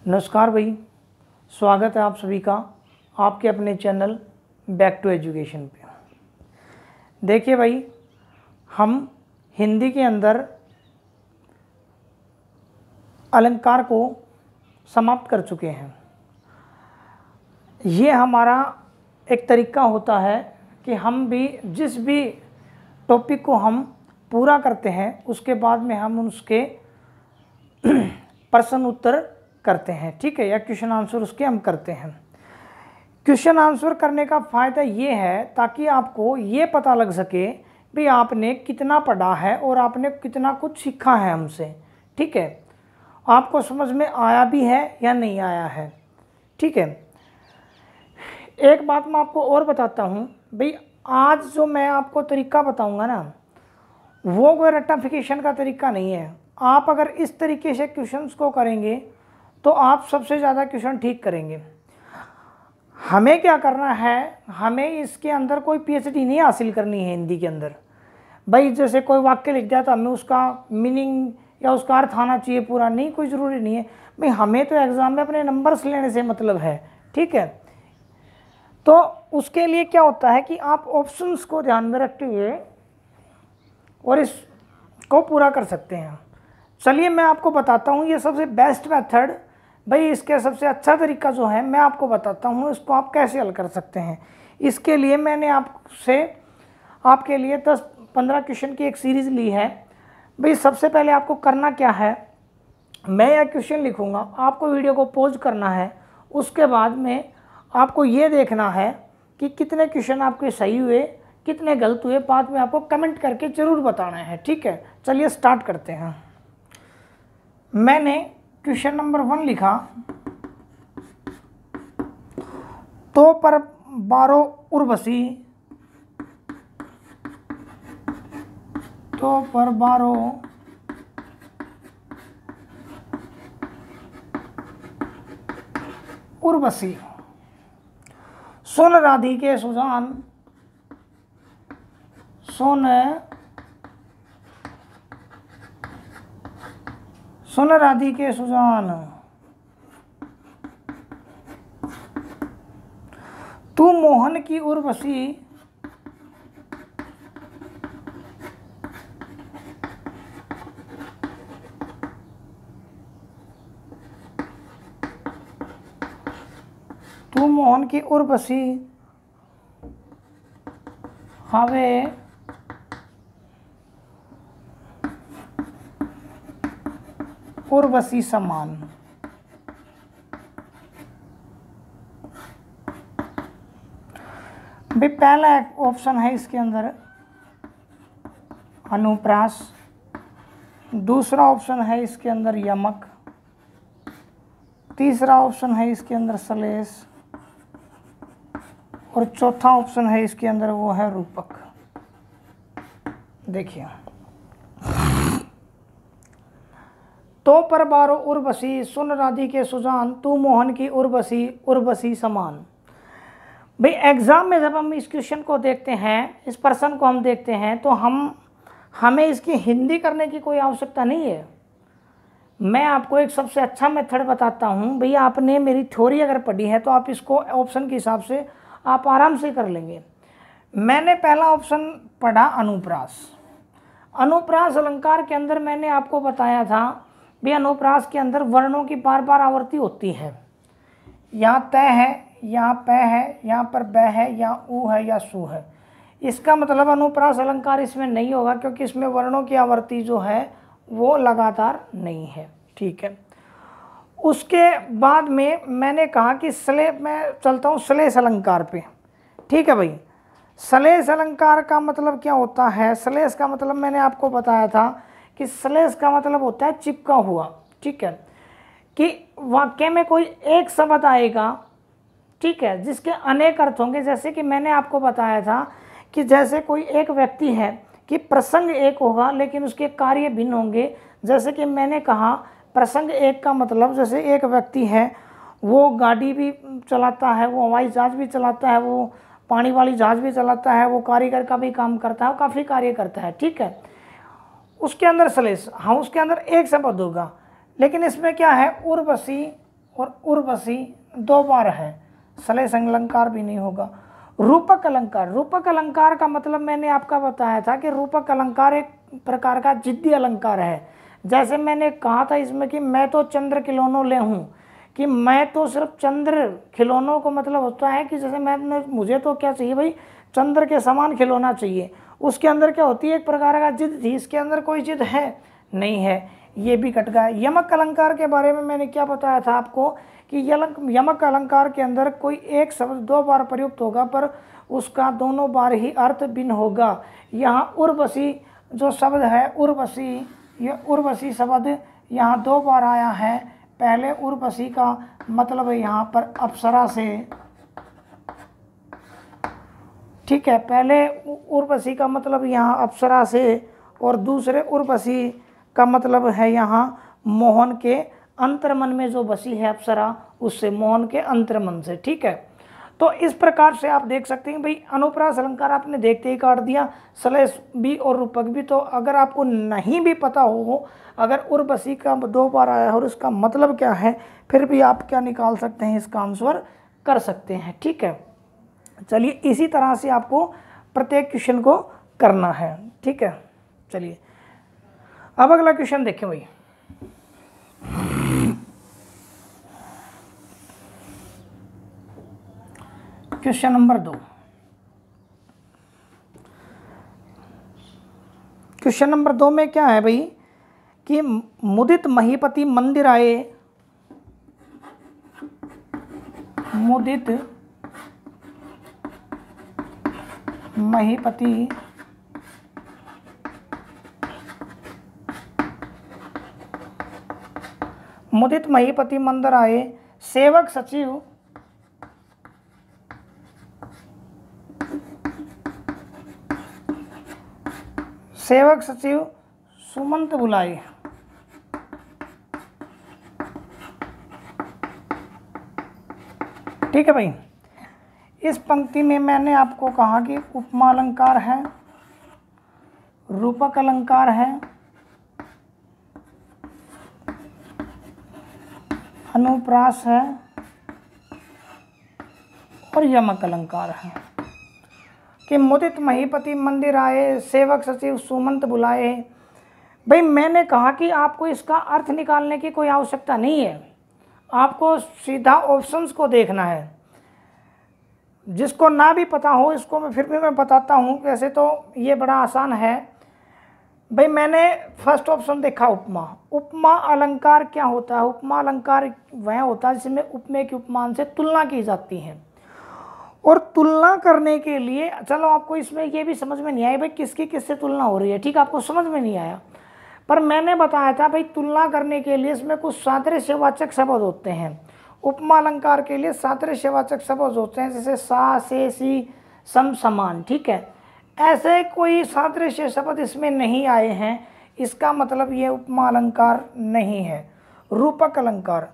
नमस्कार भाई, स्वागत है आप सभी का आपके अपने चैनल बैक टू एजुकेशन पे। देखिए भाई, हम हिंदी के अंदर अलंकार को समाप्त कर चुके हैं। ये हमारा एक तरीका होता है कि हम भी जिस भी टॉपिक को हम पूरा करते हैं उसके बाद में हम उसके प्रश्न उत्तर करते हैं, ठीक है, या क्वेश्चन आंसर उसके हम करते हैं। क्वेश्चन आंसर करने का फ़ायदा ये है ताकि आपको ये पता लग सके भी आपने कितना पढ़ा है और आपने कितना कुछ सीखा है हमसे, ठीक है, आपको समझ में आया भी है या नहीं आया है, ठीक है। एक बात मैं आपको और बताता हूँ भाई, आज जो मैं आपको तरीका बताऊँगा ना, वो कोई रेक्टिफिकेशन का तरीका नहीं है। आप अगर इस तरीके से क्वेश्चंस को करेंगे तो आप सबसे ज़्यादा क्वेश्चन ठीक करेंगे। हमें क्या करना है, हमें इसके अंदर कोई पीएचडी नहीं हासिल करनी है हिंदी के अंदर। भाई जैसे कोई वाक्य लिख दिया तो हमें उसका मीनिंग या उसका अर्थ आना चाहिए पूरा, नहीं, कोई ज़रूरी नहीं है भाई। हमें तो एग्ज़ाम में अपने नंबर्स लेने से मतलब है, ठीक है। तो उसके लिए क्या होता है कि आप ऑप्शंस को ध्यान में रखते हुए और इसको पूरा कर सकते हैं। चलिए मैं आपको बताता हूँ ये सबसे बेस्ट मेथड, भाई इसके सबसे अच्छा तरीका जो है मैं आपको बताता हूँ, इसको आप कैसे हल कर सकते हैं। इसके लिए मैंने आपके लिए 10-15 क्वेश्चन की एक सीरीज़ ली है। भाई सबसे पहले आपको करना क्या है, मैं यह क्वेश्चन लिखूँगा, आपको वीडियो को पॉज करना है, उसके बाद में आपको ये देखना है कि कितने क्वेश्चन आपके सही हुए, कितने गलत हुए, बाद में आपको कमेंट करके ज़रूर बताना है, ठीक है। चलिए स्टार्ट करते हैं। मैंने क्वेश्चन नंबर 1 लिखा, तो पर 12 उर्वशी, तो पर 12 उर्वशी, सुन राधिके सुजान, सुन राधिके सुजान, तू मोहन की उर्वशी, तू मोहन की उर्वशी हवे उर्वशी समान। भाई पहला ऑप्शन है इसके अंदर अनुप्रास, दूसरा ऑप्शन है इसके अंदर यमक, तीसरा ऑप्शन है इसके अंदर सलेश, और चौथा ऑप्शन है इसके अंदर वो है रूपक। देखिए, तो पर 12 उर्वशी, सुन राधिके सुजान, तू मोहन की उर्वशी, उर्वशी समान। भाई एग्जाम में जब हम इस क्वेश्चन को देखते हैं, इस प्रश्न को हम देखते हैं, तो हमें इसकी हिंदी करने की कोई आवश्यकता नहीं है। मैं आपको एक सबसे अच्छा मेथड बताता हूँ। भैया आपने मेरी थ्योरी अगर पढ़ी है तो आप इसको ऑप्शन के हिसाब से आप आराम से कर लेंगे। मैंने पहला ऑप्शन पढ़ा अनुप्रास। अनुप्रास अलंकार के अंदर मैंने आपको बताया था भी अनुप्रास के अंदर वर्णों की बार बार आवृत्ति होती है। यहाँ तय है, यहाँ प है, यहाँ पर ब है, यहाँ ऊ है या सु है। इसका मतलब अनुप्रास अलंकार इसमें नहीं होगा क्योंकि इसमें वर्णों की आवृत्ति जो है वो लगातार नहीं है, ठीक है। उसके बाद में मैंने कहा कि मैं चलता हूँ श्लेष अलंकार पे, ठीक है भाई। श्लेष अलंकार का मतलब क्या होता है? श्लेष का मतलब मैंने आपको बताया था कि श्लेष का मतलब होता है चिपका हुआ, ठीक है, कि वाक्य में कोई एक शब्द आएगा, ठीक है, जिसके अनेक अर्थ होंगे। जैसे कि मैंने आपको बताया था कि जैसे कोई एक व्यक्ति है कि प्रसंग एक होगा लेकिन उसके कार्य भिन्न होंगे। जैसे कि मैंने कहा प्रसंग एक का मतलब, जैसे एक व्यक्ति है वो गाड़ी भी चलाता है, वो हवाई जहाज भी चलाता है, वो पानी वाली जहाज भी चलाता है, वो कारीगर का भी काम करता है, वो काफ़ी कार्य करता है, ठीक है। उसके अंदर श्लेष, हाँ, उसके अंदर एक शब्द होगा। लेकिन इसमें क्या है, उर्वशी और उर्वशी 2 बार है, श्लेष अलंकार भी नहीं होगा। रूपक अलंकार, रूपक अलंकार का मतलब मैंने आपका बताया था कि रूपक अलंकार एक प्रकार का जिद्दी अलंकार है। जैसे मैंने कहा था इसमें कि मैं तो चंद्र खिलौनों ले हूँ, कि मैं तो सिर्फ चंद्र खिलौनों को मतलब होता है कि जैसे मुझे तो क्या चाहिए भाई, चंद्र के समान खिलौना चाहिए। उसके अंदर क्या होती है, एक प्रकार का जिद थी, इसके अंदर कोई जिद है नहीं है, ये भी कट गया। यमक अलंकार के बारे में मैंने क्या बताया था आपको कि यमक अलंकार के अंदर कोई एक शब्द 2 बार प्रयुक्त होगा पर उसका दोनों बार ही अर्थ भिन्न होगा। यहाँ उर्वशी जो शब्द है उर्वशी, ये उर्वशी शब्द यहाँ 2 बार आया है। पहले उर्वशी का मतलब यहाँ पर अप्सरा से, ठीक है, पहले उर्वशी का मतलब यहाँ अप्सरा से और दूसरे उर्वशी का मतलब है यहाँ मोहन के अंतर्मन में जो बसी है अप्सरा, उससे, मोहन के अंतर्मन से, ठीक है। तो इस प्रकार से आप देख सकते हैं भाई अनुप्रास अलंकार आपने देखते ही काट दिया, श्लेष भी और रूपक भी। तो अगर आपको नहीं भी पता हो, अगर उर्वशी का 2 बार आया और इसका मतलब क्या है, फिर भी आप क्या निकाल सकते हैं, इसका आंसर कर सकते हैं, ठीक है। चलिए इसी तरह से आपको प्रत्येक क्वेश्चन को करना है, ठीक है। चलिए अब अगला क्वेश्चन देखें भाई। Question number 2। क्वेश्चन नंबर 2 में क्या है भाई कि मुदित महीपति मंदिर आए, मुदित महीपति मुदित महीपति मंदिर आए, सेवक सचिव सुमंत बुलाए। ठीक है भाई, इस पंक्ति में मैंने आपको कहा कि उपमा अलंकार है, रूपक अलंकार है, अनुप्रास है और यमक अलंकार है। कि मुदित महीपति मंदिर आए, सेवक सचिव सुमंत बुलाए। भाई मैंने कहा कि आपको इसका अर्थ निकालने की कोई आवश्यकता नहीं है, आपको सीधा ऑप्शंस को देखना है। जिसको ना भी पता हो इसको मैं बताता हूँ। वैसे तो ये बड़ा आसान है भाई। मैंने फर्स्ट ऑप्शन देखा उपमा। उपमा अलंकार क्या होता है? उपमा अलंकार वह होता है जिसमें उपमेय के उपमान से तुलना की जाती है। और तुलना करने के लिए, चलो आपको इसमें ये भी समझ में नहीं आया भाई किसकी किससे तुलना हो रही है, ठीक, आपको समझ में नहीं आया, पर मैंने बताया था भाई तुलना करने के लिए इसमें कुछ सादृश्यवाचक शब्द होते हैं। उपमा अलंकार के लिए सादृश्यवाचक शब्द होते हैं, जैसे सा, से, सी, सम, समान, ठीक है। ऐसे कोई सादृश्य शब्द इसमें नहीं आए हैं, इसका मतलब ये उपमा अलंकार नहीं है। रूपक अलंकार,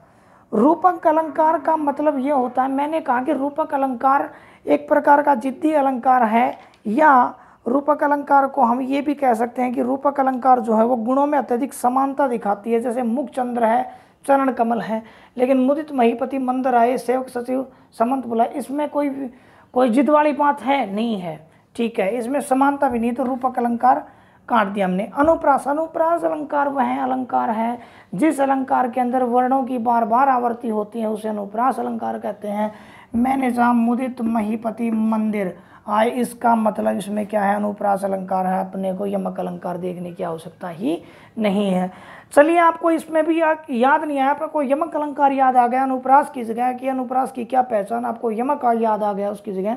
रूपक अलंकार का मतलब ये होता है, मैंने कहा कि रूपक अलंकार एक प्रकार का जिद्दी अलंकार है, या रूपक अलंकार को हम ये भी कह सकते हैं कि रूपक अलंकार जो है वो गुणों में अत्यधिक समानता दिखाती है। जैसे मुख चंद्र है, चरण कमल है, लेकिन मुदित महीपति मंदिर आए, सेवक सचिव समंत बुलाए, इसमें कोई जिद वाली बात है नहीं है, ठीक है, इसमें समानता भी नहीं, तो रूपक अलंकार काट दिया हमने। अनुप्रास, अनुप्रास अलंकार वह अलंकार है जिस अलंकार के अंदर वर्णों की बार बार आवर्ती होती है, उसे अनुप्रास अलंकार कहते हैं। मैंने जहाँ मुदित महीपति मंदिर आए, इसका मतलब इसमें क्या है, अनुप्रास अलंकार है, अपने को यमक अलंकार देखने की आवश्यकता ही नहीं है। चलिए आपको इसमें भी याद नहीं आया, आपको यमक अलंकार याद आ गया अनुप्रास की जगह, कि अनुप्रास की क्या पहचान, आपको यमक याद आ गया उसकी जगह।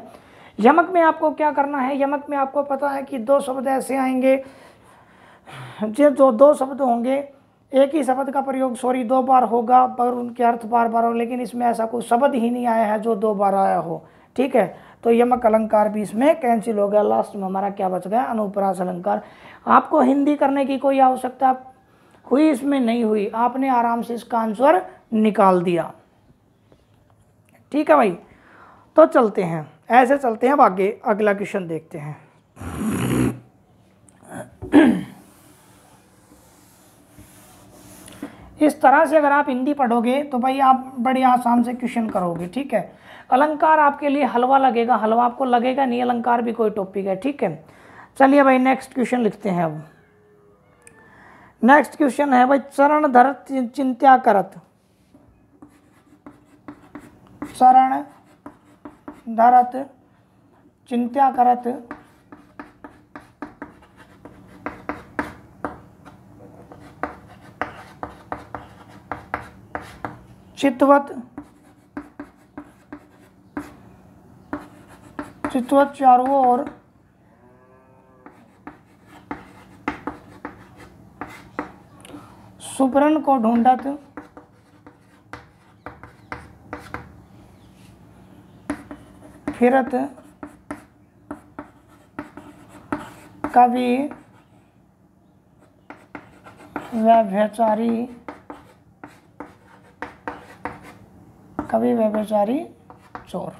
यमक में आपको क्या करना है, यमक में आपको पता है कि 2 शब्द ऐसे आएंगे, जो 2 शब्द होंगे, एक ही शब्द का प्रयोग 2 बार होगा पर उनके अर्थ बार बार हो, लेकिन इसमें ऐसा कोई शब्द ही नहीं आया है जो 2 बार आया हो, ठीक है, तो यमक अलंकार भी इसमें कैंसिल हो गया। लास्ट में हमारा क्या बच गया, अनुप्रास अलंकार। आपको हिंदी करने की कोई आवश्यकता हुई इसमें नहीं हुई, आपने आराम से इसका आंसर निकाल दिया, ठीक है भाई। तो चलते हैं, ऐसे चलते हैं, अब आगे अगला क्वेश्चन देखते हैं। इस तरह से अगर आप हिंदी पढ़ोगे तो भाई आप बड़ी आसान से क्वेश्चन करोगे, ठीक है। अलंकार आपके लिए हलवा लगेगा, हलवा आपको लगेगा नहीं, अलंकार भी कोई टॉपिक है, ठीक है। चलिए भाई नेक्स्ट क्वेश्चन लिखते हैं अब। नेक्स्ट क्वेश्चन है भाई चरण धरत चिंत्या करत, चरण धरत चिंत्या करत चितवत चारों ओर सुबरन को ढूंढत फिरत कवि व्यभिचारी चोर।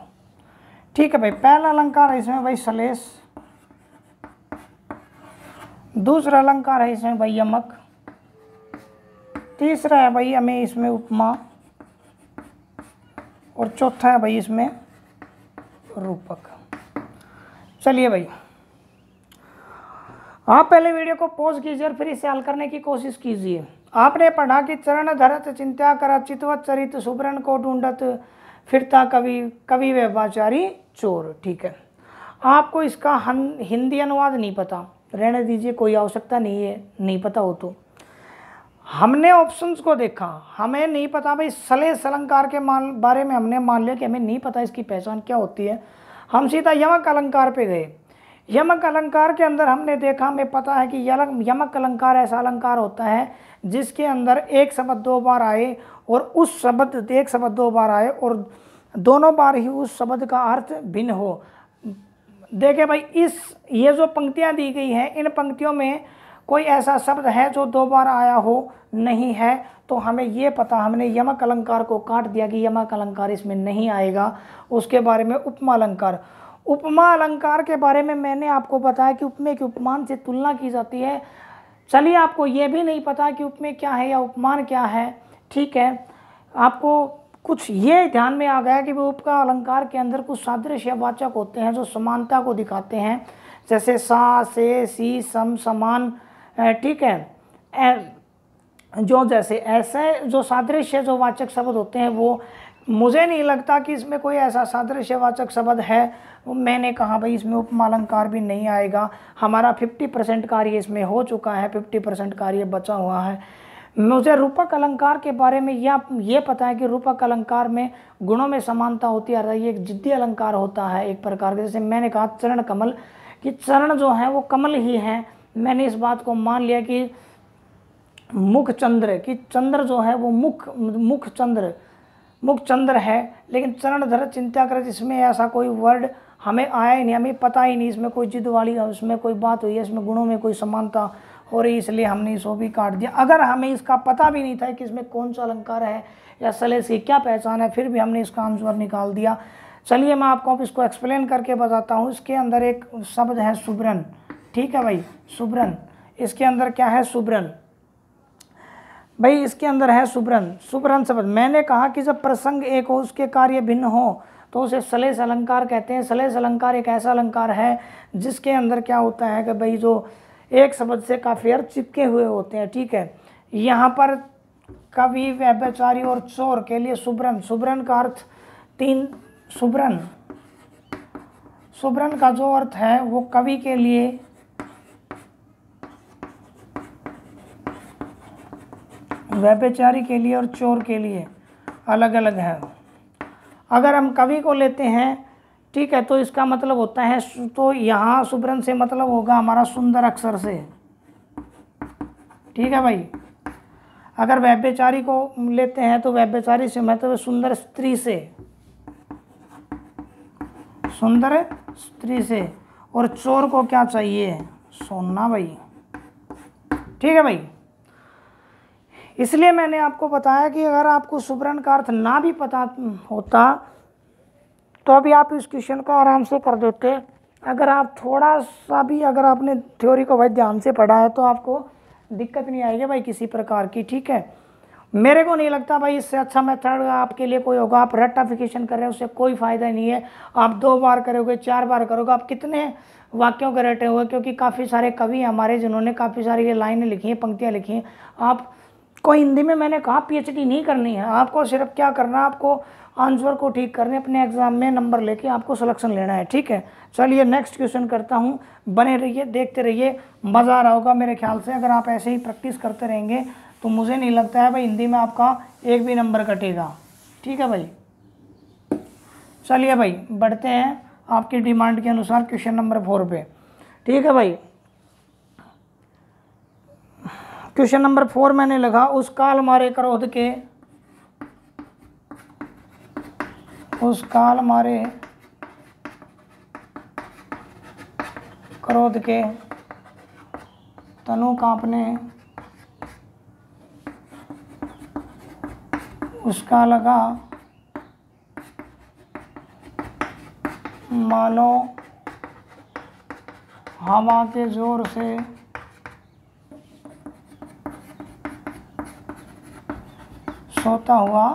ठीक है भाई, पहला अलंकार है इसमें भाई सलेस, दूसरा अलंकार है इसमें भाई यमक, तीसरा है भाई हमें इसमें उपमा, और चौथा है भाई इसमें रूपक। चलिए भाई आप पहले वीडियो को पॉज कीजिए और फिर इसे हल करने की कोशिश कीजिए। आपने पढ़ा कि चरण धरत चिंत्या करत चितवत चरित सुबरन को ढूंढत फिरता कवि व्यभिचारी चोर। ठीक है, आपको इसका हिंदी अनुवाद नहीं पता, रहने दीजिए, कोई आवश्यकता नहीं है, नहीं पता हो तो। हमने ऑप्शंस को देखा, हमें नहीं पता भाई सलेस अलंकार के बारे में, हमने मान लिया कि हमें नहीं पता इसकी पहचान क्या होती है, हम सीधा यमक अलंकार पे गए। यमक अलंकार के अंदर हमने देखा, हमें पता है कि यमक अलंकार ऐसा अलंकार होता है जिसके अंदर एक शब्द दो बार आए और उस शब्द एक शब्द दो बार आए और दोनों बार ही उस शब्द का अर्थ भिन्न हो। देखिए भाई ये जो पंक्तियां दी गई हैं, इन पंक्तियों में कोई ऐसा शब्द है जो दो बार आया हो, नहीं है, तो हमें ये पता, हमने यमक अलंकार को काट दिया कि यमक अलंकार इसमें नहीं आएगा। उसके बारे में उपमा अलंकार, उपमा अलंकार के बारे में मैंने आपको बताया कि उपमेय की उपमान से तुलना की जाती है। चलिए आपको ये भी नहीं पता कि उपमेय क्या है या उपमान क्या है, ठीक है, आपको कुछ ये ध्यान में आ गया कि वो उपमा अलंकार के अंदर कुछ सादृश्य वाचक होते हैं जो समानता को दिखाते हैं, जैसे सा से सी सम समान, ठीक है, जो जैसे ऐसे जो सादृश्य जो वाचक शब्द होते हैं, वो मुझे नहीं लगता कि इसमें कोई ऐसा सादृश्य वाचक शब्द है। मैंने कहा भाई इसमें उपमा अलंकार भी नहीं आएगा, हमारा 50% कार्य इसमें हो चुका है, 50% कार्य बचा हुआ है। मुझे रूपक अलंकार के बारे में ये पता है कि रूपक अलंकार में गुणों में समानता होती है, ये एक जिद्दी अलंकार होता है एक प्रकार के। जैसे मैंने कहा चरण कमल, कि चरण जो है वो कमल ही हैं, मैंने इस बात को मान लिया कि मुख चंद्र, कि चंद्र जो है वो मुख चंद्र है, लेकिन चरण धरत चिंत्या करत इसमें ऐसा कोई वर्ड हमें आया ही नहीं, हमें पता ही नहीं इसमें कोई जिद वाली, इसमें कोई बात हुई है, इसमें गुणों में कोई समानता हो रही, इसलिए हमने इसको भी काट दिया। अगर हमें इसका पता भी नहीं था कि इसमें कौन सा अलंकार है या सलेस की क्या पहचान है, फिर भी हमने इसका आंसर निकाल दिया। चलिए मैं आपको अब इसको एक्सप्लेन करके बताता हूँ। इसके अंदर एक शब्द है सुबरन, ठीक है भाई, सुबरन, इसके अंदर क्या है, सुबरन भाई, इसके अंदर है सुबरन शब्द। मैंने कहा कि जब प्रसंग एक हो, उसके कार्य भिन्न हो, तो उसे सलेस अलंकार कहते हैं। सलेस अलंकार एक ऐसा अलंकार है जिसके अंदर क्या होता है कि भाई जो एक शब्द से काफ़ी अर्थ चिपके हुए होते हैं, ठीक है। यहाँ पर कवि व्यभिचारी और चोर के लिए सुबरन का अर्थ तीन, सुबरन का जो अर्थ है वो कवि के लिए व्यभिचारी के लिए और चोर के लिए अलग अलग है। अगर हम कवि को लेते हैं, ठीक है, तो इसका मतलब होता है, तो यहाँ सुबरन से मतलब होगा हमारा सुंदर अक्षर से, ठीक है भाई। अगर व्यभिचारी को लेते हैं तो व्यभिचारी से मतलब सुंदर स्त्री से, सुंदर स्त्री से, और चोर को क्या चाहिए, सोना भाई, ठीक है भाई। इसलिए मैंने आपको बताया कि अगर आपको सुबरन का अर्थ ना भी पता होता तो अभी आप इस क्वेश्चन को आराम से कर देते। अगर आप थोड़ा सा भी, अगर आपने थ्योरी को भाई ध्यान से पढ़ा है तो आपको दिक्कत नहीं आएगी भाई किसी प्रकार की, ठीक है। मेरे को नहीं लगता भाई इससे अच्छा मेथड आपके लिए कोई होगा। आप रेक्टिफिकेशन कर रहे हो उससे कोई फ़ायदा नहीं है। आप 2 बार करोगे, 4 बार करोगे, आप कितने वाक्यों के रटे हुए, क्योंकि काफ़ी सारे कवि हमारे जिन्होंने काफ़ी सारी ये लाइनें लिखी हैं, पंक्तियाँ लिखी हैं। आप कोई हिंदी में मैंने कहा पीएचडी नहीं करनी है, आपको सिर्फ क्या करना है, आपको आंसर को ठीक करने, अपने एग्जाम में नंबर लेके आपको सिलेक्शन लेना है। ठीक है, चलिए नेक्स्ट क्वेश्चन करता हूँ। बने रहिए, देखते रहिए, मज़ा आ रहा होगा मेरे ख्याल से। अगर आप ऐसे ही प्रैक्टिस करते रहेंगे तो मुझे नहीं लगता है भाई हिंदी में आपका एक भी नंबर कटेगा। ठीक है भाई, चलिए भाई बढ़ते हैं आपकी डिमांड के अनुसार क्वेश्चन नंबर 4 पे। ठीक है भाई, क्वेश्चन नंबर 4 मैंने लिखा, उस काल मारे क्रोध के, उस काल मारे क्रोध के तनु कांपने, उसका लगा मानो हवा के जोर से सोता हुआ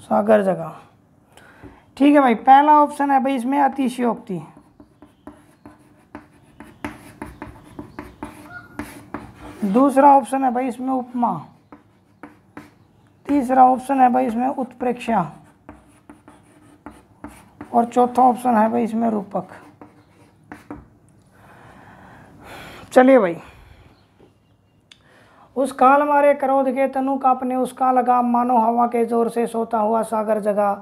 सागर जगा। ठीक है भाई, पहला ऑप्शन है भाई इसमें अतिशयोक्ति, दूसरा ऑप्शन है भाई इसमें उपमा, तीसरा ऑप्शन है भाई इसमें उत्प्रेक्षा, और चौथा ऑप्शन है भाई इसमें रूपक। चलिए भाई, उस काल मारे क्रोध के तनु कांपने, उसका लगा मानो हवा के जोर से सोता हुआ सागर जगा।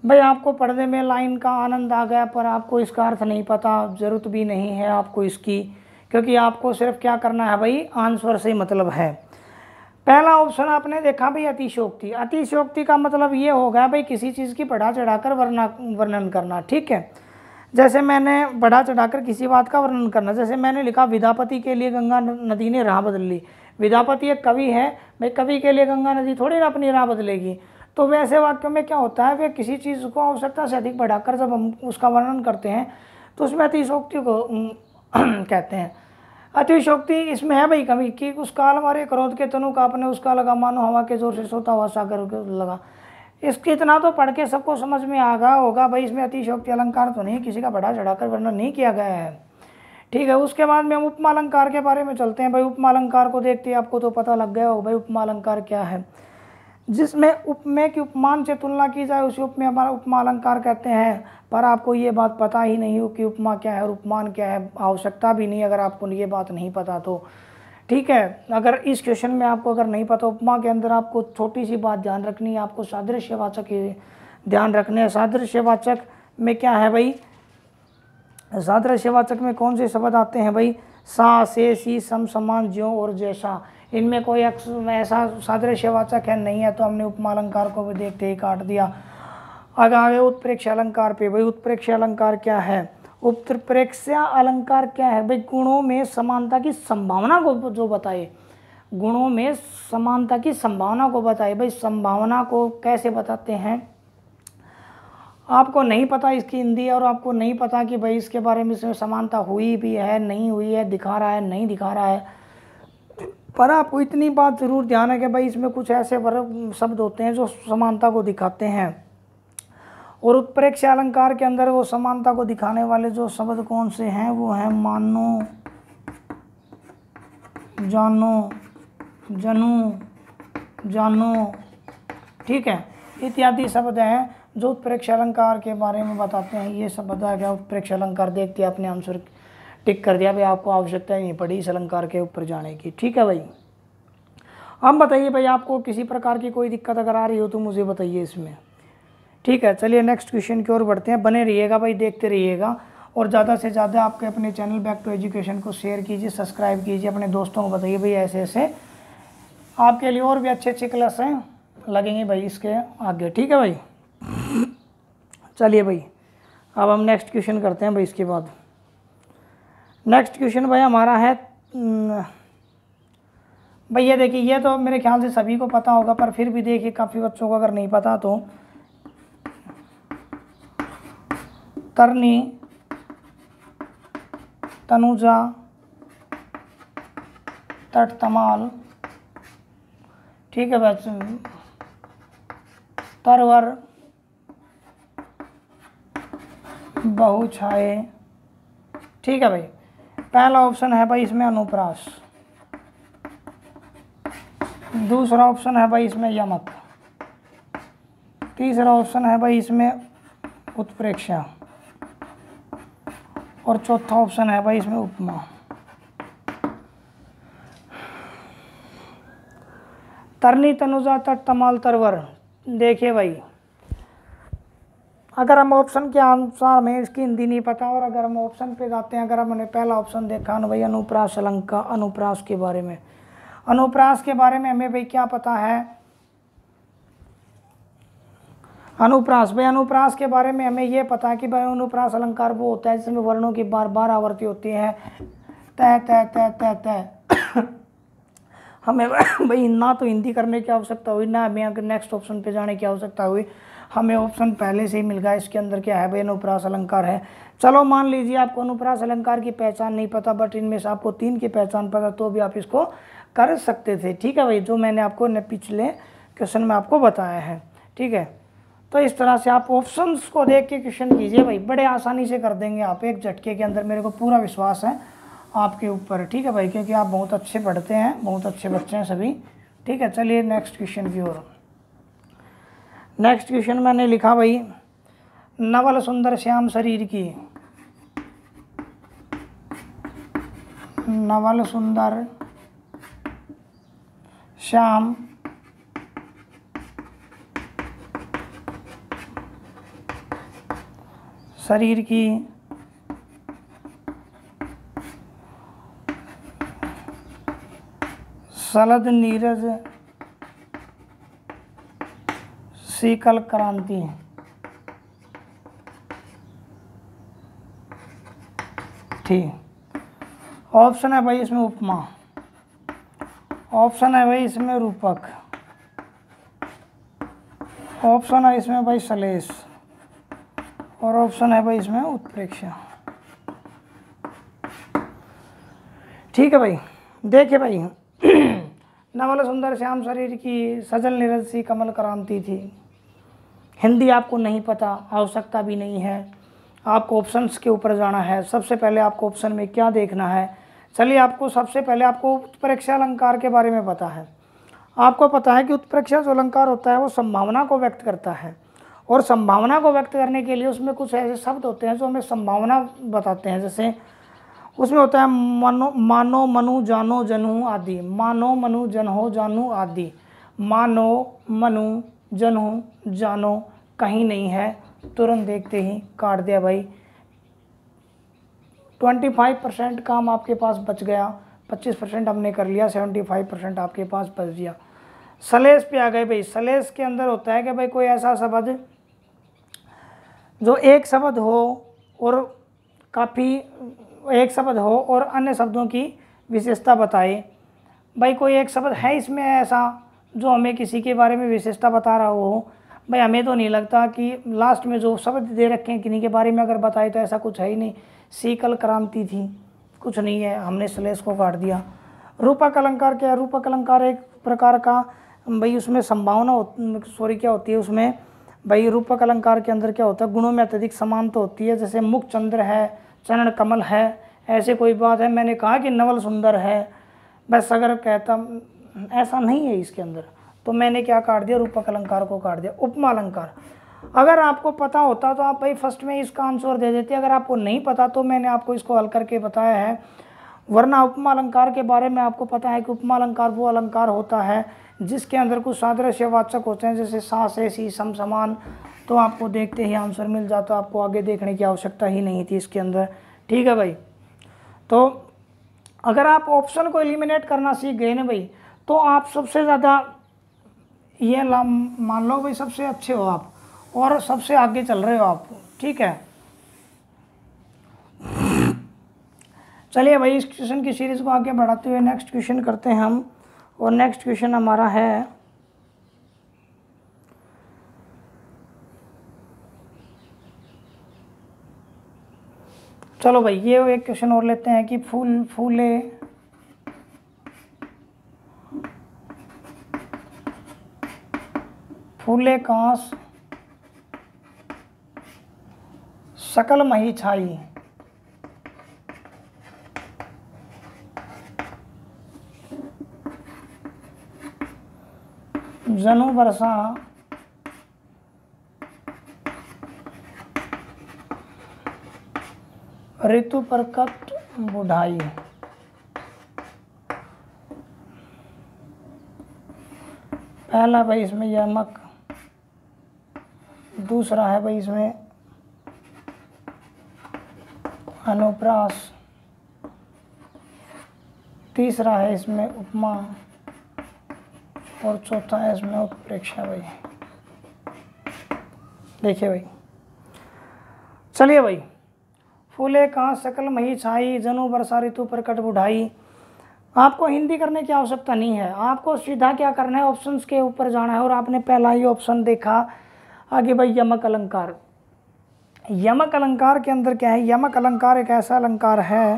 भाई आपको पढ़ने में लाइन का आनंद आ गया, पर आपको इसका अर्थ नहीं पता, ज़रूरत भी नहीं है आपको इसकी, क्योंकि आपको सिर्फ क्या करना है भाई, आंसर से मतलब है। पहला ऑप्शन आपने देखा भाई अतिशयोक्ति। अतिशयोक्ति का मतलब ये हो गया भाई किसी चीज़ की बढ़ा चढ़ाकर वर्णन करना। ठीक है, जैसे मैंने बढ़ा चढ़ाकर किसी बात का वर्णन करना, जैसे मैंने लिखा विद्यापति के लिए गंगा नदी ने राह बदल ली। विद्यापति एक कवि है भाई, कवि के लिए गंगा नदी थोड़ी ना अपनी राह बदलेगी। तो वैसे वाक्यों में क्या होता है, वे किसी चीज़ को आवश्यकता से अधिक बढ़ाकर जब हम उसका वर्णन करते हैं तो उसमें अतिशयोक्ति को कहते हैं। अतिशयोक्ति इसमें है भाई कवि कि उस काल मारे क्रोध के तनु कांपने, उसका लगा मानो हवा के जोर से सोता हुआ सागर लगा। इसके इतना तो पढ़ के सबको समझ में आ गया होगा भाई, इसमें अतिशयोक्ति अलंकार तो नहीं, किसी का बढ़ा चढ़ाकर वर्णन नहीं किया गया है। ठीक है, उसके बाद में हम उपमा अलंकार के बारे में चलते हैं भाई। उपमा अलंकार को देखते ही आपको तो पता लग गया होगा भाई उपमा अलंकार क्या है। जिसमें उपमेय की उपमान से तुलना की जाए उसी उपमेय हमारा उपमा अलंकार कहते हैं। पर आपको ये बात पता ही नहीं हो कि उपमा क्या है और उपमान क्या है, आवश्यकता भी नहीं अगर आपको ये बात नहीं पता तो। ठीक है, अगर इस क्वेश्चन में आपको अगर नहीं पता, उपमा के अंदर आपको छोटी सी बात ध्यान रखनी है, आपको सादृश्यवाचक ध्यान रखने हैं। सादृश्यवाचक में क्या है भाई, सादृश्यवाचक में कौन से शब्द आते हैं भाई, सा, से, सी, सम, समान, ज्यों और जैसा। इनमें कोई ऐसा सादृश्यवाचक है नहीं है, तो हमने उपमा अलंकार को भी देखते ही काट दिया। आगे उत्प्रेक्ष्य अलंकार पे भाई, उत्प्रेक्ष्य अलंकार क्या है, उत्प्रेक्ष्य अलंकार क्या है भाई, गुणों में समानता की संभावना को जो बताए, गुणों में समानता की संभावना को बताए। भाई संभावना को कैसे बताते हैं, आपको नहीं पता इसकी हिंदी, और आपको नहीं पता कि भाई इसके बारे में इसमें समानता हुई भी है नहीं हुई है, दिखा रहा है नहीं दिखा रहा है। पर आपको इतनी बात ज़रूर ध्यान है कि भाई इसमें कुछ ऐसे वर्ग शब्द होते हैं जो समानता को दिखाते हैं। और उत्प्रेक्ष्य अलंकार के अंदर वो समानता को दिखाने वाले जो शब्द कौन से हैं, वो हैं मानो, जानो, जनू, जानो। ठीक है, इत्यादि शब्द हैं जो उत्प्रेक्ष्य अलंकार के बारे में बताते हैं। ये सब बताया गया उत्प्रेक्ष्य अलंकार। देखते आपने आंसर टिक कर दिया भाई, आपको आवश्यकता ही नहीं पड़ी इस अलंकार के ऊपर जाने की। ठीक है भाई, अब बताइए भाई आपको किसी प्रकार की कोई दिक्कत अगर आ रही हो तो मुझे बताइए इसमें। ठीक है, चलिए नेक्स्ट क्वेश्चन की ओर बढ़ते हैं। बने रहिएगा भाई, देखते रहिएगा, और ज़्यादा से ज़्यादा आपके अपने चैनल बैक टू एजुकेशन को शेयर कीजिए, सब्सक्राइब कीजिए, अपने दोस्तों को बताइए भाई ऐसे ऐसे आपके लिए और भी अच्छे अच्छे क्लास हैं लगेंगे भाई इसके आगे। ठीक है भाई, चलिए भाई अब हम नेक्स्ट क्वेश्चन करते हैं भाई। इसके बाद नेक्स्ट क्वेश्चन भाई हमारा है भाई, ये देखिए, ये तो मेरे ख्याल से सभी को पता होगा, पर फिर भी देखिए काफ़ी बच्चों को अगर नहीं पता तो, तरनी तनुजा तटतमाल, ठीक है बच्चों, तरवर बहुछाये, ठीक है भाई। पहला ऑप्शन है भाई इसमें अनुप्रास, दूसरा ऑप्शन है भाई इसमें यमक, तीसरा ऑप्शन है भाई इसमें उत्प्रेक्षा, और चौथा ऑप्शन है भाई इसमें उपमा। तरनी तनुजा तट तमाल तरवर। देखिए भाई, अगर हम ऑप्शन के अनुसार हमें इसकी हिंदी नहीं पता, और अगर हम ऑप्शन पे जाते हैं, अगर हमने पहला ऑप्शन देखा ना भाई अनुप्रास अलंकार, अनुप्रास के बारे में, अनुप्रास के बारे में हमें भाई क्या पता है, अनुप्रास भाई, अनुप्रास के बारे में हमें ये पता है कि भाई अनुप्रास अलंकार वो होता है जिसमें वर्णों की बार बार आवृत्ति होती है, तय तय तय तय तय। हमें भाई ना तो हिंदी करने की आवश्यकता हुई, ना हमें अगर नेक्स्ट ऑप्शन पे जाने की आवश्यकता हुई, हमें ऑप्शन पहले से ही मिल गया। इसके अंदर क्या है भाई, अनुप्रास अलंकार है। चलो मान लीजिए आपको अनुप्रास अलंकार की पहचान नहीं पता, बट इनमें से आपको 3 की पहचान पता, तो भी आप इसको कर सकते थे, ठीक है भाई, जो मैंने आपको पिछले क्वेश्चन में आपको बताया है, ठीक है। तो इस तरह से आप ऑप्शंस को देख के क्वेश्चन कीजिए भाई, बड़े आसानी से कर देंगे आप एक झटके के अंदर, मेरे को पूरा विश्वास है आपके ऊपर, ठीक है भाई, क्योंकि आप बहुत अच्छे पढ़ते हैं, बहुत अच्छे बच्चे हैं सभी, ठीक है। चलिए नेक्स्ट क्वेश्चन की ओर। नेक्स्ट क्वेश्चन मैंने लिखा भाई, नवल सुंदर श्याम शरीर की, नवल सुंदर श्याम शरीर की सलद नीरज शीकल क्रांति, ठीक। ऑप्शन है भाई इसमें उपमा, ऑप्शन है भाई इसमें रूपक, ऑप्शन है इसमें भाई सलेश, और ऑप्शन है भाई इसमें उत्प्रेक्षा, ठीक है भाई। देखिए भाई, नवल सुंदर श्याम शरीर की सजल नीरज सी कमल क्रांति थी। हिंदी आपको नहीं पता, आवश्यकता भी नहीं है, आपको ऑप्शंस के ऊपर जाना है। सबसे पहले आपको ऑप्शन में क्या देखना है, चलिए आपको सबसे पहले आपको उत्प्रेक्षा अलंकार के बारे में पता है। आपको पता है कि उत्प्रेक्षा जो अलंकार होता है वो संभावना को व्यक्त करता है, और संभावना को व्यक्त करने के लिए उसमें कुछ ऐसे शब्द होते हैं जो हमें संभावना बताते हैं। जैसे उसमें होता है मानो मानो मनु जानो जनू आदि, मानो मनु जन हो जानू आदि, मानो मनु जनू जानो कहीं नहीं है, तुरंत देखते ही काट दिया भाई। 25% काम आपके पास बच गया, 25% हमने कर लिया, 75% आपके पास बच गया। सलेश पे आ गए भाई। सलेश के अंदर होता है कि भाई कोई ऐसा शब्द जो एक शब्द हो और काफ़ी एक शब्द हो और अन्य शब्दों की विशेषता बताए। भाई कोई एक शब्द है इसमें ऐसा जो हमें किसी के बारे में विशेषता बता रहा हो। भाई हमें तो नहीं लगता कि लास्ट में जो शब्द दे रखे हैं किन्हीं के बारे में अगर बताए तो ऐसा कुछ है ही नहीं। शीकल क्रांति थी, कुछ नहीं है, हमने सलेश को काट दिया। रूपक अलंकार क्या है? रूपक अलंकार एक प्रकार का भाई उसमें संभावना क्या होती है उसमें भाई रूपक अलंकार के अंदर क्या होता है, गुणों में अत्यधिक समानता होती है। जैसे मुख चंद्र है, चरण कमल है, ऐसे कोई बात है। मैंने कहा कि नवल सुंदर है, बस अगर कहता ऐसा नहीं है इसके अंदर, तो मैंने क्या काट दिया, रूपक अलंकार को काट दिया। उपमा अलंकार अगर आपको पता होता तो आप भाई फर्स्ट में इसका आंसर दे देते, अगर आपको नहीं पता तो मैंने आपको इसको हल करके बताया है। वरना उपमा अलंकार के बारे में आपको पता है कि उपमा अलंकार वो अलंकार होता है जिसके अंदर कुछ सादृश्यवाचक होते हैं, जैसे सा से सी सम समान, तो आपको देखते ही आंसर मिल जाता, आपको आगे देखने की आवश्यकता ही नहीं थी इसके अंदर। ठीक है भाई, तो अगर आप ऑप्शन को एलिमिनेट करना सीख गए ना भाई, तो आप सबसे ज़्यादा ये मान लो भाई सबसे अच्छे हो आप और सबसे आगे चल रहे हो आप। ठीक है, चलिए भाई इस क्वेश्चन की सीरीज़ को आगे बढ़ाते हुए नेक्स्ट क्वेश्चन करते हैं हम। और नेक्स्ट क्वेश्चन हमारा है चलो भाई ये एक क्वेश्चन और लेते हैं कि फूल फूले फूले कांस सकल मही छाई, जनु बरसा ऋतु प्रकट बुढ़ाई। पहला भाई इसमें यमक, दूसरा है भाई इसमें अनुप्रास, तीसरा है इसमें उपमा और चौथा है इसमें उत्प्रेक्षा। भाई देखिए भाई, चलिए भाई, फूले कांस सकल मही छाई, जनु बरसा ऋतु प्रकट बुढ़ाई। आपको हिंदी करने की आवश्यकता नहीं है, आपको सीधा क्या करना है, ऑप्शंस के ऊपर जाना है। और आपने पहला ही ऑप्शन देखा आगे भाई, यमक अलंकार। यमक अलंकार के अंदर क्या है, यमक अलंकार एक ऐसा अलंकार है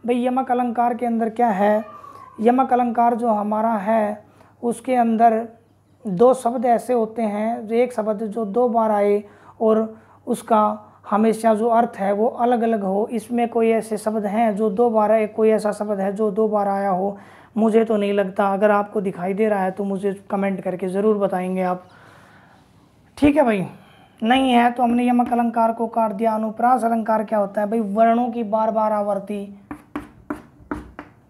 भाई, यमक अलंकार के अंदर क्या है, यमक अलंकार जो हमारा है उसके अंदर दो शब्द ऐसे होते हैं, जो एक शब्द जो दो बार आए और उसका हमेशा जो अर्थ है वो अलग अलग हो। इसमें कोई ऐसे शब्द हैं जो दो बार आए, कोई ऐसा शब्द है जो दो बार आया हो? मुझे तो नहीं लगता। अगर आपको दिखाई दे रहा है तो मुझे कमेंट करके ज़रूर बताएंगे आप, ठीक है भाई। नहीं है तो हमने यमक अलंकार को काट दिया। अनुप्रास अलंकार क्या होता है भाई, वर्णों की बार बार आवर्ती,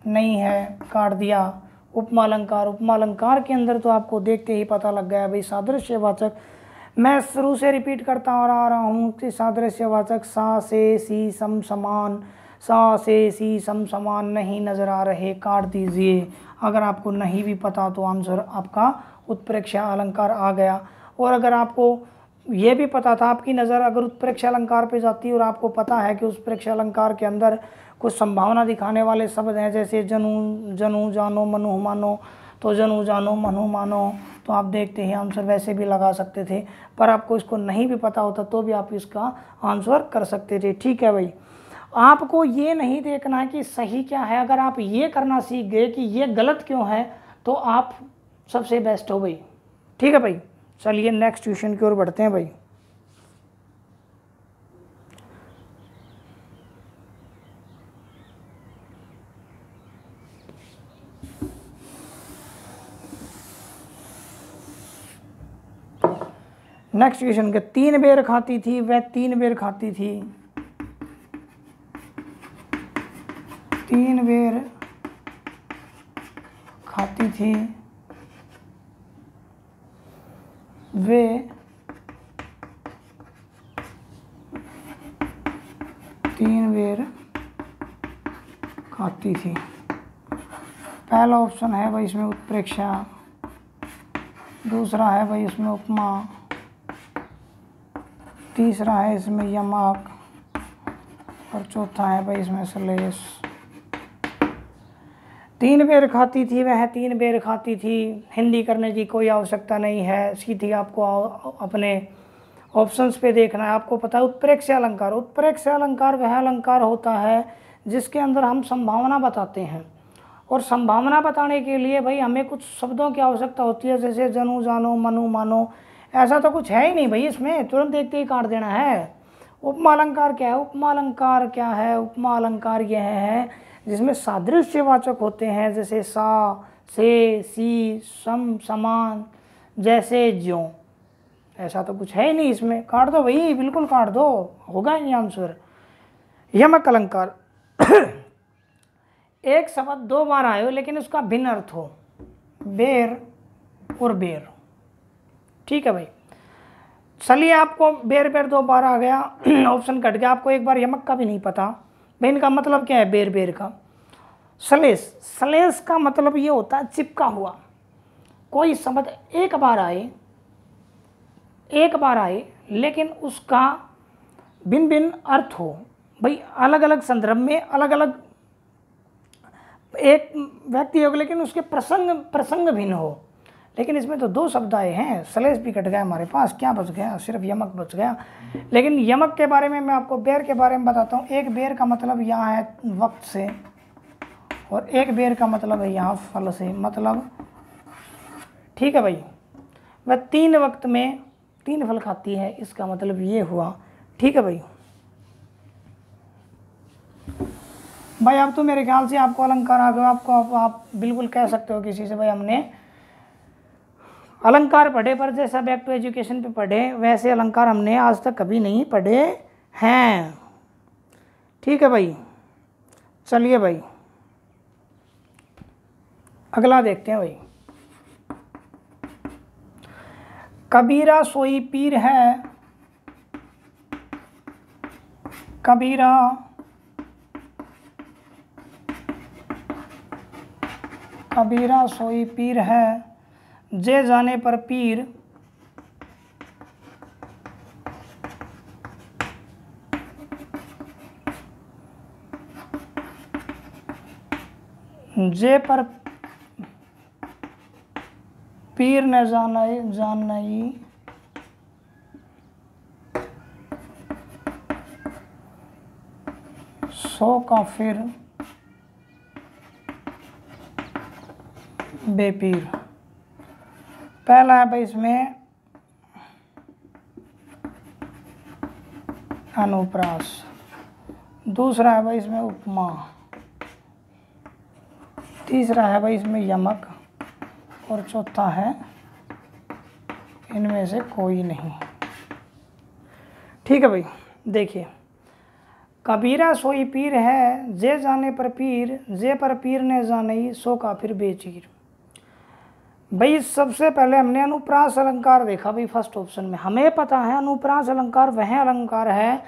नहीं है, काट दिया। उपमा अलंकार, उपमा अलंकार के अंदर तो आपको देखते ही पता लग गया भाई, सादृश्यवाचक। मैं शुरू से रिपीट करता आ रहा हूँ कि सादृश्यवाचक सा से सी सम समान, सा से सी सम समान नहीं नज़र आ रहे, काट दीजिए। अगर आपको नहीं भी पता तो आंसर आपका उत्प्रेक्षा अलंकार आ गया। और अगर आपको ये भी पता था, आपकी नज़र अगर उत्प्रेक्षा अलंकार पे जाती और आपको पता है कि उत्प्रेक्षा अलंकार के अंदर कुछ संभावना दिखाने वाले शब्द हैं, जैसे जनु जनु जानो मनु मानो, तो जनु जानो मनु मानो, तो आप देखते ही आंसर वैसे भी लगा सकते थे। पर आपको इसको नहीं भी पता होता तो भी आप इसका आंसर कर सकते थे, ठीक है भाई। आपको ये नहीं देखना है कि सही क्या है, अगर आप ये करना सीख गए कि ये गलत क्यों है तो आप सबसे बेस्ट हो भाई, ठीक है भाई। चलिए नेक्स्ट क्वेश्चन की ओर बढ़ते हैं भाई। नेक्स्ट क्वेश्चन के, 3 बेर खाती थी वह 3 बेर खाती थी, 3 बेर खाती थी वे 3 बेर खाती थी। पहला ऑप्शन है भाई इसमें उत्प्रेक्षा, दूसरा है भाई इसमें उपमा, तीसरा है इसमें यमक और चौथा है भाई इसमें श्लेष। 3 बेर खाती थी वह 3 बेर खाती थी, हिंदी करने की कोई आवश्यकता नहीं है, सीधी आपको अपने ऑप्शंस पे देखना है। आपको पता है उत्प्रेक्षा अलंकार, उत्प्रेक्षा अलंकार वह अलंकार होता है जिसके अंदर हम संभावना बताते हैं। और संभावना बताने के लिए भाई हमें कुछ शब्दों की आवश्यकता होती है, जैसे जनु जानो मनु मानो, ऐसा तो कुछ है ही नहीं भाई इसमें, तुरंत देखते ही काट देना है। उपमा अलंकार क्या है, उपमा अलंकार क्या है, उपमा अलंकार यह है जिसमें सादृश्यवाचक होते हैं, जैसे सा से सी सम समान, जैसे ज्यों। ऐसा तो कुछ है ही नहीं इसमें, काट दो भाई, बिल्कुल काट दो, होगा ही आंसर। यमक अलंकार एक शब्द 2 बार आए हो लेकिन उसका भिन्न अर्थ हो, बेर और बेर, ठीक है भाई। चलिए आपको बेर बेर 2 बार आ गया, ऑप्शन कट गया। आपको एक बार यमक का भी नहीं पता भाई, इनका मतलब क्या है बेर बेर का। श्लेष, श्लेष का मतलब ये होता है चिपका हुआ। कोई शब्द एक बार आए लेकिन उसका भिन्न भिन्न अर्थ हो भाई, अलग अलग संदर्भ में अलग अलग एक व्यक्ति हो लेकिन उसके प्रसंग भिन्न हो। लेकिन इसमें तो 2 शब्द आए हैं, श्लेष भी कट गया हमारे पास, क्या बच गया, सिर्फ यमक बच गया। लेकिन यमक के बारे में मैं आपको बेर के बारे में बताता हूँ। एक बेर का मतलब यहाँ है वक्त से, और एक बेर का मतलब है यहाँ फल से, मतलब ठीक है भाई, वह 3 वक्त में 3 फल खाती है, इसका मतलब ये हुआ। ठीक है भाई। भाई अब तो मेरे ख्याल से आपको अलंकार आ गया, आपको आप बिल्कुल कह सकते हो किसी से भाई हमने अलंकार पढ़े, पर जैसा बैक टू एजुकेशन पे पढ़े वैसे अलंकार हमने आज तक कभी नहीं पढ़े हैं। ठीक है भाई, चलिए भाई अगला देखते हैं भाई। कबीरा सोई पीर है, कबीरा कबीरा सोई पीर है, जे जाने पर पीर, जे पर पीर न जानई सो का फिर बेपीर। पहला है भाई इसमें अनुप्रास, दूसरा है भाई इसमें उपमा, तीसरा है भाई इसमें यमक, और चौथा है इनमें से कोई नहीं। ठीक है भाई, देखिए कबीरा सोई पीर है, जे जाने पर पीर, जे पर पीर ने जाने सो का फिर बेचीर। भाई सबसे पहले हमने अनुप्रास अलंकार देखा भाई फर्स्ट ऑप्शन में। हमें पता है अनुप्रास अलंकार वह अलंकार है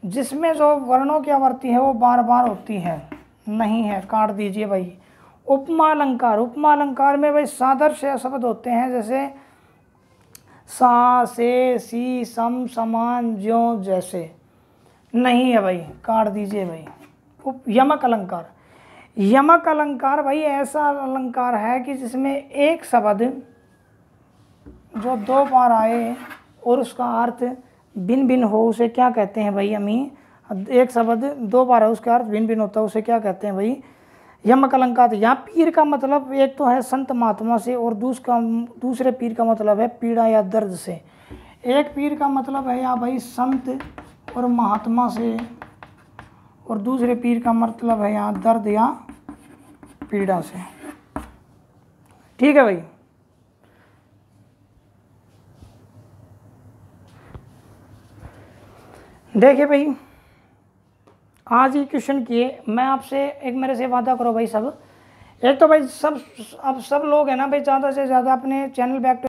जिसमें जो वर्णों की आवर्ती है वो बार बार होती है, नहीं है, काट दीजिए भाई। उपमा अलंकार, उपमा अलंकार में भाई सादृश्य शब्द होते हैं, जैसे सा, से, सी, सम, समान, ज्यों, जैसे, नहीं है भाई, काट दीजिए भाई। यमक अलंकार, यमक अलंकार भाई ऐसा अलंकार है कि जिसमें एक शब्द जो 2 बार आए और उसका अर्थ भिन्न भिन्न हो उसे क्या कहते हैं भाई हमें। एक शब्द 2 बार है उसका अर्थ भिन्न भिन्न होता है उसे क्या कहते हैं भाई, यमक अलंकार। यहाँ पीर का मतलब एक तो है संत महात्मा से, और दूसरे पीर का मतलब है पीड़ा या दर्द से। एक पीर का मतलब है या भाई संत और महात्मा से, और दूसरे पीर का मतलब है यहाँ दर्द या पीड़ा से। ठीक है भाई। देखिए भाई आज ही क्वेश्चन किए, मैं आपसे एक मेरे से वादा करो भाई सब, एक तो भाई सब अब सब लोग हैं ना भाई ज़्यादा से ज़्यादा अपने चैनल बैक